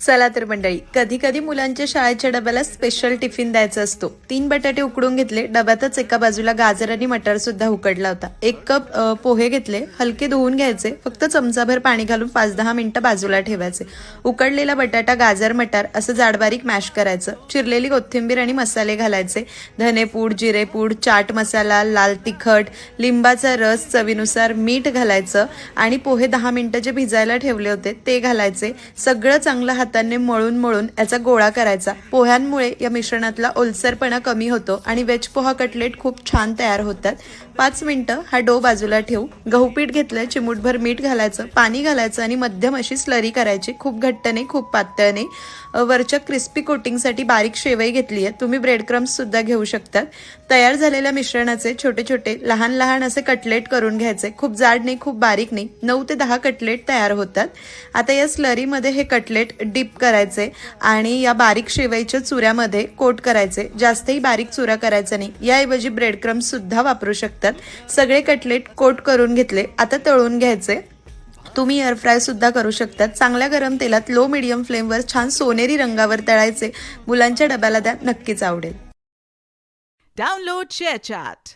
चला तर मंडळी, कधी कधी मुलांच्या शाळेच्या डब्याला स्पेशल टिफिन द्यायचा असतो. 3 बटाटे उकडून घेतले, डब्यातच एका बाजूला गाजर आणि मटार सुद्धा उकडला होता. 1 कप पोहे घेतले, हलके धुवून घ्यायचे, फक्त चमचाभर पाणी घालून 5-10 मिनिटं बाजूला ठेवायचे. उकडलेला बटाटा, गाजर, मटार असं जाडबारीक मॅश करायचं. चिरलेली कोथिंबीर आणि मसाले घालायचे. धनेपूड, जिरेपूड, चाट मसाला, लाल तिखट, लिंबाचा रस चवीनुसार, मीठ घालायचं आणि पोहे 10 मिनिटं जे भिजायला ठेवले होते ते घालायचे. सगळं चांगलं हाताने मळून याचा गोळा करायचा. पोह्यांमुळे या मिश्रणातला ओलसरपणा कमी होतो आणि वेज पोहा कटलेट खूप छान तयार होतात. 5 मिनिटं हा डो बाजूला ठेवू. गहू पीठ घेतलं, चिमूटभर मीठ घालायचं, पाणी घालायचं आणि मध्यम अशी स्लरी करायची. खूप घट्ट नाही, खूप पातळ नाही. वरच्या क्रिस्पी कोटिंगसाठी बारीक शेवई घेतली आहे. तुम्ही ब्रेड क्रम्स सुद्धा घेऊ शकतात. तयार झालेल्या मिश्रणाचे छोटे छोटे लहान लहान असे कटलेट करून घ्यायचे. खूप जाड नाही, खूप बारीक नाही. 9 ते 10 कटलेट तयार होतात. आता या स्लरीमध्ये हे कटलेट डिप करायचे आणि या बारीक शेवईच्या चुऱ्यामध्ये कोट करायचे. जास्तही बारीक चुरा करायचा नाही. याऐवजी ब्रेड क्रम्स सुद्धा वापरू शकतात. सगळे कटलेट कोट करून घेतले. आता तळून घ्यायचे. तुम्ही एअर फ्राय सुद्धा करू शकतात. चांगल्या गरम तेलात लो मीडियम फ्लेमवर छान सोनेरी रंगावर तळायचे. मुलांच्या डब्याला द्या, नक्कीच आवडेल. Download ShareChat.